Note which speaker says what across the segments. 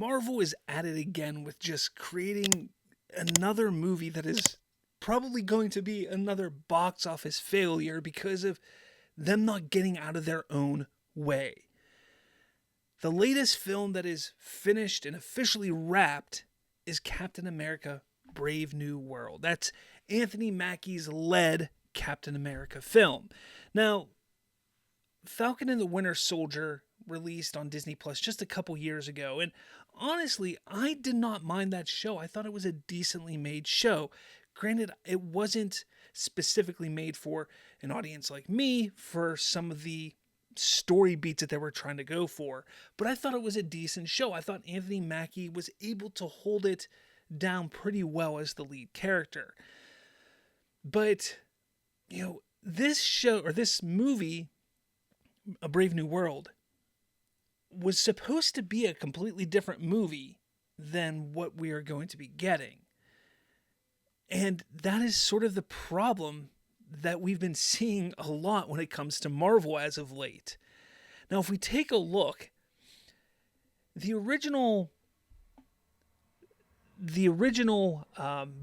Speaker 1: Marvel is at it again with just creating another movie that is probably going to be another box office failure because of them not getting out of their own way. The latest film that is finished and officially wrapped is Captain America Brave New World. That's Anthony Mackie's led Captain America film. Now, Falcon and the Winter Soldier released on Disney Plus just a couple years ago, and honestly, I did not mind that show. I thought it was a decently made show. Granted, it wasn't specifically made for an audience like me for some of the story beats that they were trying to go for, but I thought it was a decent show. I thought Anthony Mackie was able to hold it down pretty well as the lead character. But, this show, or this movie, A Brave New World, was supposed to be a completely different movie than what we are going to be getting. And that is sort of the problem that we've been seeing a lot when it comes to Marvel as of late. Now, if we take a look, the original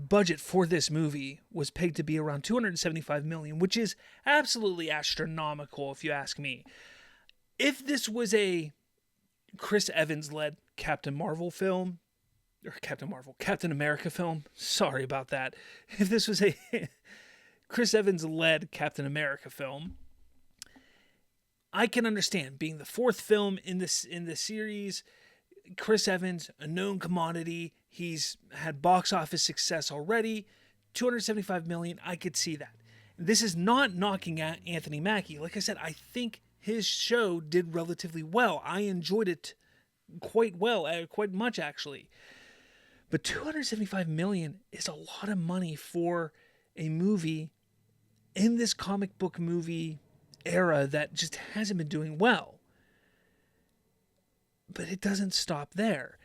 Speaker 1: budget for this movie was pegged to be around $275 million, which is absolutely astronomical if you ask me. If this was a Chris Evans-led Captain America film, sorry about that. If this was a Chris Evans-led Captain America film, I can understand being the fourth film in the series. Chris Evans, a known commodity. He's had box office success already. $275 million, I could see that. This is not knocking at Anthony Mackie. Like I said, I think his show did relatively well. I enjoyed it quite much actually. But $275 million is a lot of money for a movie in this comic book movie era that just hasn't been doing well. But it doesn't stop there.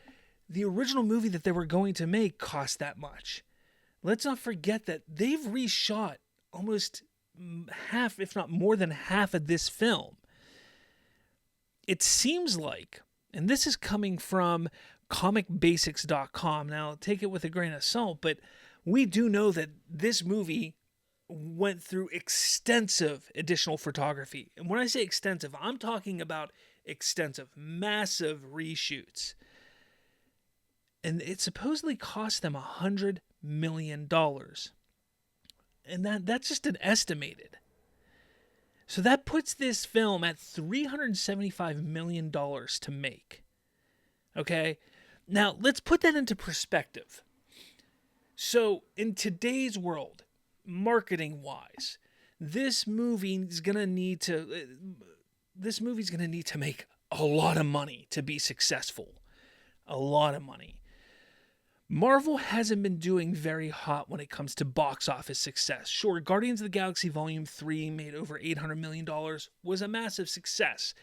Speaker 1: The original movie that they were going to make cost that much. Let's not forget that they've reshot almost half, if not more than half of this film. It seems like, and this is coming from comicbasics.com. Now, take it with a grain of salt, but we do know that this movie went through extensive additional photography. And when I say extensive, I'm talking about extensive, massive reshoots. And it supposedly cost them $100 million. And that's just an estimated. So that puts this film at $375 million to make. Okay? Now, let's put that into perspective. So, in today's world, marketing-wise, this movie's going to need to make a lot of money to be successful. A lot of money. Marvel hasn't been doing very hot when it comes to box office success. Sure, Guardians of the Galaxy Volume 3 made over $800 million, was a massive success,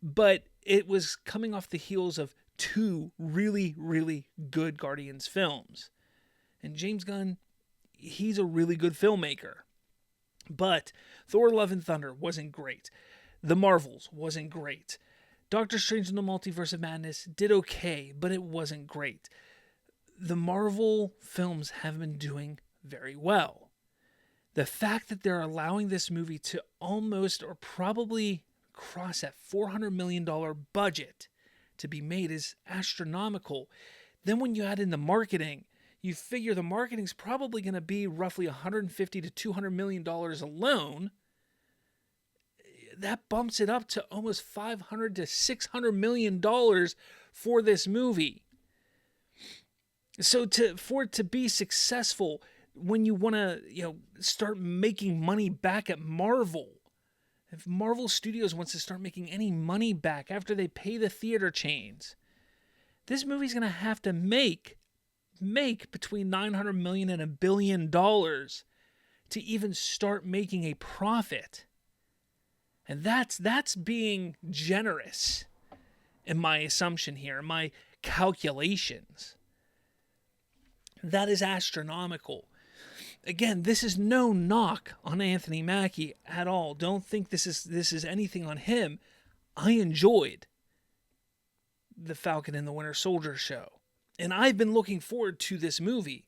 Speaker 1: but it was coming off the heels of two really, really good Guardians films. And James Gunn, he's a really good filmmaker. But Thor Love and Thunder wasn't great. The Marvels wasn't great. Doctor Strange in the Multiverse of Madness did okay, but it wasn't great. The Marvel films have been doing very well. The fact that they're allowing this movie to almost or probably cross that $400 million budget to be made is astronomical. Then when you add in the marketing, you figure the marketing's probably going to be roughly $150 to $200 million alone. That bumps it up to almost $500 to $600 million for this movie. So for it to be successful, when you want to start making money back at Marvel, if Marvel Studios wants to start making any money back after they pay the theater chains, this movie's going to have to make between $900 million and $1 billion to even start making a profit. And that's being generous in my assumption here, my calculations. That is astronomical. Again, this is no knock on Anthony Mackie at all. Don't think this is anything on him. I enjoyed the Falcon and the Winter Soldier show. And I've been looking forward to this movie.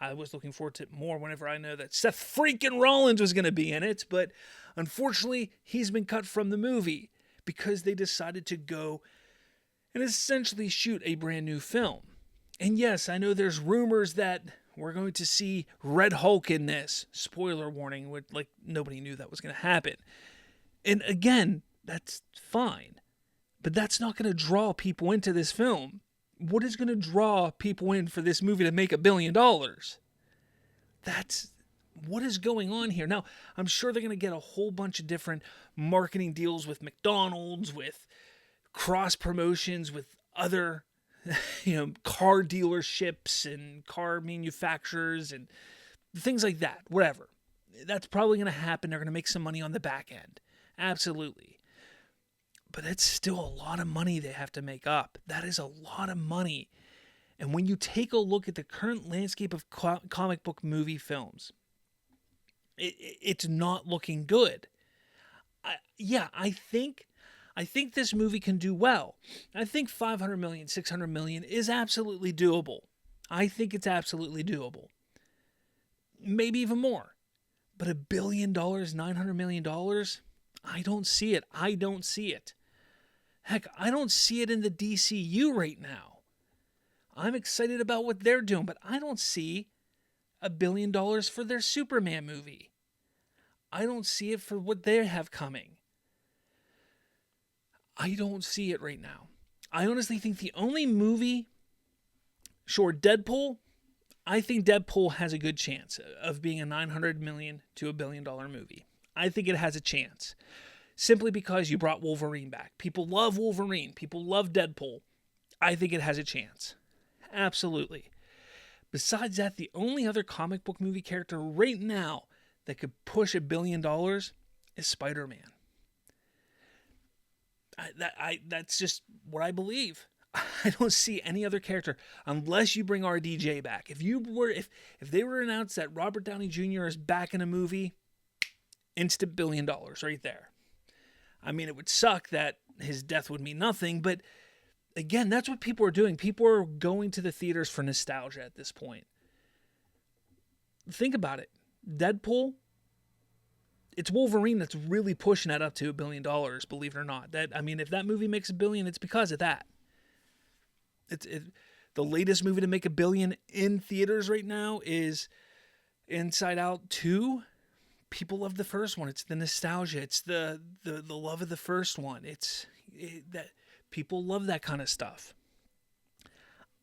Speaker 1: I was looking forward to it more whenever I know that Seth freaking Rollins was going to be in it, but unfortunately, he's been cut from the movie because they decided to go and essentially shoot a brand new film. And yes, I know there's rumors that we're going to see Red Hulk in this. Spoiler warning, like nobody knew that was going to happen. And again, that's fine. But that's not going to draw people into this film. What is going to draw people in for this movie to make $1 billion? That's what is going on here. Now, I'm sure they're going to get a whole bunch of different marketing deals with McDonald's, with cross promotions, with other car dealerships and car manufacturers and things like that. Whatever. That's probably going to happen. They're going to make some money on the back end. Absolutely. But it's still a lot of money they have to make up. That is a lot of money. And when you take a look at the current landscape of comic book movie films, it's not looking good. I think this movie can do well. I think 500 million, 600 million is absolutely doable. I think it's absolutely doable. Maybe even more. But $1 billion, $900 million, I don't see it. I don't see it. Heck, I don't see it in the DCU right now. I'm excited about what they're doing, but I don't see $1 billion for their Superman movie. I don't see it for what they have coming. I don't see it right now. I honestly think the only movie, sure, Deadpool, I think Deadpool has a good chance of being a $900 million to $1 billion movie. I think it has a chance. Simply because you brought Wolverine back. People love Wolverine. People love Deadpool. I think it has a chance. Absolutely. Besides that, the only other comic book movie character right now that could push $1 billion is Spider-Man. That's just what I believe. I don't see any other character unless you bring RDJ back. If they were announced that Robert Downey Jr. is back in a movie, instant $1 billion right there. I mean, it would suck that his death would mean nothing, but again, that's what people are doing. People are going to the theaters for nostalgia at this point. Think about it. Deadpool, it's Wolverine that's really pushing that up to $1 billion, believe it or not. If that movie makes $1 billion, it's because of that. The latest movie to make $1 billion in theaters right now is Inside Out 2. People love the first one. It's the nostalgia. It's the love of the first one. That people love that kind of stuff.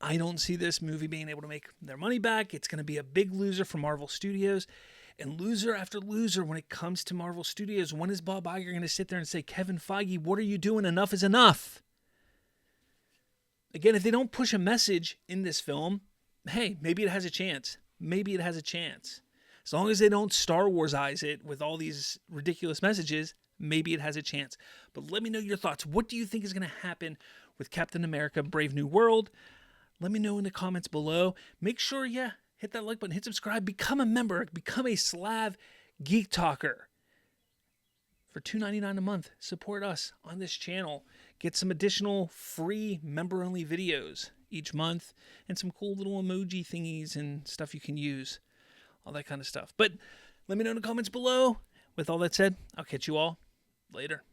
Speaker 1: I don't see this movie being able to make their money back. It's going to be a big loser for Marvel Studios. And loser after loser when it comes to Marvel Studios. When is Bob Iger going to sit there and say, Kevin Feige, what are you doing? Enough is enough. Again, if they don't push a message in this film, hey, maybe it has a chance. Maybe it has a chance. As long as they don't Star Wars-ize it with all these ridiculous messages, maybe it has a chance. But let me know your thoughts. What do you think is going to happen with Captain America Brave New World? Let me know in the comments below. Make sure you hit that like button, hit subscribe, become a member, become a Slav Geek Talker. For $2.99 a month, support us on this channel. Get some additional free member-only videos each month and some cool little emoji thingies and stuff you can use. All that kind of stuff. But let me know in the comments below. With all that said, I'll catch you all later.